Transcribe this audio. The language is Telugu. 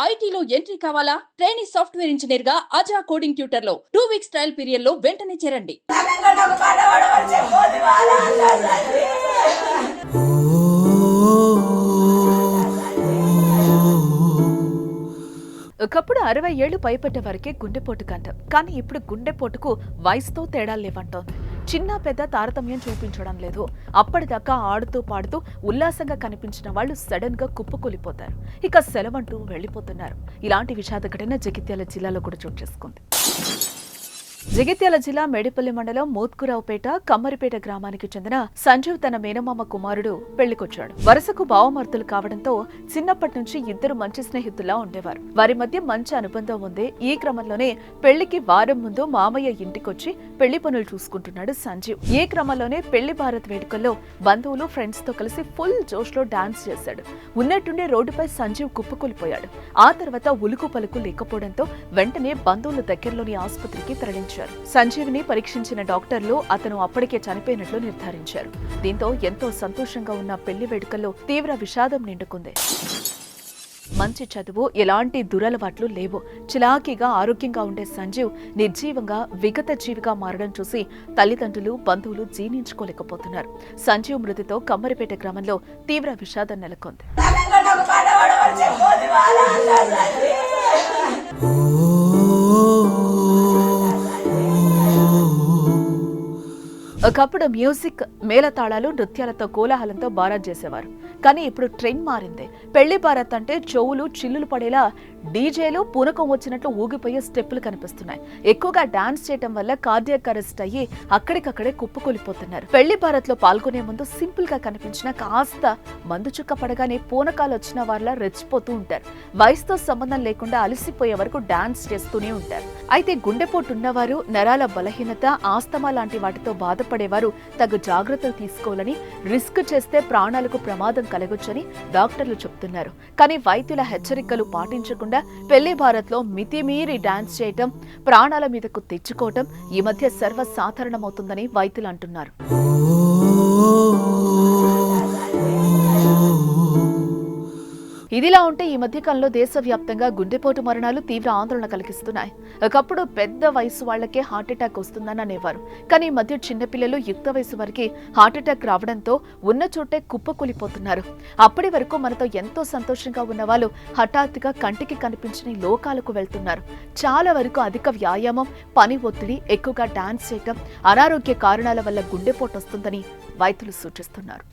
ఐటీలో ఎంట్రీ కావాలా? ట్రైనీ సాఫ్ట్వేర్ ఇంజనీర్ గా అజా కోడింగ్ ట్యూటర్ లో 2 వీక్స్ ట్రయల్ పీరియడ్ లో వెంటనే చేరండి. ఒకప్పుడు 60 ఏళ్లు పైపడ్డ వరకే గుండెపోటు కంటాం. కానీ ఇప్పుడు గుండెపోటుకు వయసుతో తేడాలు లేవంటోంది. చిన్న పెద్ద తారతమ్యం చూపించడం లేదు. అప్పటిదాకా ఆడుతూ పాడుతూ ఉల్లాసంగా కనిపించిన వాళ్ళు సడన్ గా కుప్పకూలిపోతారు. ఇక సెలవంటూ వెళ్లిపోతున్నారు. ఇలాంటి విషాద ఘటన జగిత్యాల జిల్లాలో కూడా చోటు చేసుకుంది. జగిత్యాల జిల్లా మేడిపల్లి మండలం మోత్కురావుపేట కమ్మరిపేట గ్రామానికి చెందిన సంజీవ్ తన మేనమామ కుమారుడు పెళ్లికొచ్చాడు. వరుసకు బావమర్తులు కావడంతో చిన్నప్పటి నుంచి ఇద్దరు మంచి స్నేహితుల్లా ఉండేవారు. వారి మధ్య మంచి అనుబంధం ఉంది. ఈ క్రమంలోనే పెళ్లికి వారం ముందు మామయ్య ఇంటికొచ్చి పెళ్లి పనులు చూసుకుంటున్నాడు సంజీవ్. ఈ క్రమంలోనే పెళ్లి భారత్ వేడుకల్లో బంధువులు ఫ్రెండ్స్ తో కలిసి ఫుల్ జోష్ లో డాన్స్ చేశాడు. ఉన్నట్టుండే రోడ్డుపై సంజీవ్ కుప్పకూలిపోయాడు. ఆ తర్వాత ఉలుకు పలుకు లేకపోవడంతో వెంటనే బంధువుల దగ్గరలోని ఆసుపత్రికి తరలించారు. సంజీవ్ని పరీక్షించిన డాక్టర్లు అతను అప్పటికే చనిపోయినట్లు నిర్ధారించారు. దీంతో ఎంతో సంతోషంగా ఉన్న పెళ్లి వేడుకల్లో తీవ్ర విషాదం నిండుకుంది. మంచి చదువు, ఎలాంటి దురలవాట్లు లేవు. చిలాకీగా ఆరోగ్యంగా ఉండే సంజీవ్ నిర్జీవంగా విగత జీవిగా మారడం చూసి తల్లిదండ్రులు బంధువులు జీర్ణించుకోలేకపోతున్నారు. సంజీవ్ మృతితో కమ్మరిపేట గ్రామంలో తీవ్ర విషాదం నెలకొంది. ఒకప్పుడు మ్యూజిక్, మేళతాళాలు, నృత్యాలతో కోలాహలంతో బారాత్ చేసేవారు. కానీ ఇప్పుడు ట్రెండ్ మారింది. పెళ్లి బారాత్ అంటే చెవులు చిల్లులు పడేలా డీజేలు పూనకం వచ్చినట్లు ఊగిపోయే స్టెప్పులు కనిపిస్తున్నాయి. ఎక్కువగా డాన్స్ చేయడం వల్ల కార్డియాక్ అరెస్ట్ అయ్యి అక్కడికక్కడే కుప్పకూలిపోతున్నారు. పెళ్లి బారాత్ లో పాల్గొనే ముందు సింపుల్ గా కనిపించిన కాస్త మందు చుక్క పడగానే పూనకాలు వచ్చిన వాళ్ళ రెచ్చిపోతూ ఉంటారు. వయసుతో సంబంధం లేకుండా అలసిపోయే వరకు డాన్స్ చేస్తూనే ఉంటారు. అయితే గుండెపోటు ఉన్నవారు, నరాల బలహీనత, ఆస్తమా లాంటి వాటితో బాధపడేవారు తగు జాగ్రత్తలు తీసుకోవాలని, రిస్క్ చేస్తే ప్రాణాలకు ప్రమాదం కలగొచ్చని డాక్టర్లు చెప్తున్నారు. కానీ వైద్యుల హెచ్చరికలు పాటించకుండా పెళ్లి భారత్ లో మితిమీరి డాన్స్ చేయటం, ప్రాణాల మీదకు తెచ్చుకోవటం ఈ మధ్య సర్వసాధారణమవుతుందని వైద్యులు అంటున్నారు. ఇదిలా ఉంటే ఈ మధ్యకాలంలో దేశవ్యాప్తంగా గుండెపోటు మరణాలు తీవ్ర ఆందోళన కలిగిస్తున్నాయి. ఒకప్పుడు పెద్ద వయసు వాళ్లకే హార్ట్అటాక్ వస్తుందని అనేవారు. కానీ ఈ మధ్య చిన్నపిల్లలు యుక్త వయసు వారికి హార్ట్అటాక్ రావడంతో ఉన్న చోటే కుప్పకూలిపోతున్నారు. అప్పటి వరకు మనతో ఎంతో సంతోషంగా ఉన్న వాళ్ళు హఠాత్తుగా కంటికి కనిపించని లోకాలకు వెళ్తున్నారు. చాలా వరకు అధిక వ్యాయామం, పని ఒత్తిడి, ఎక్కువగా డాన్స్ చేయటం, అనారోగ్య కారణాల వల్ల గుండెపోటు వస్తుందని వైద్యులు సూచిస్తున్నారు.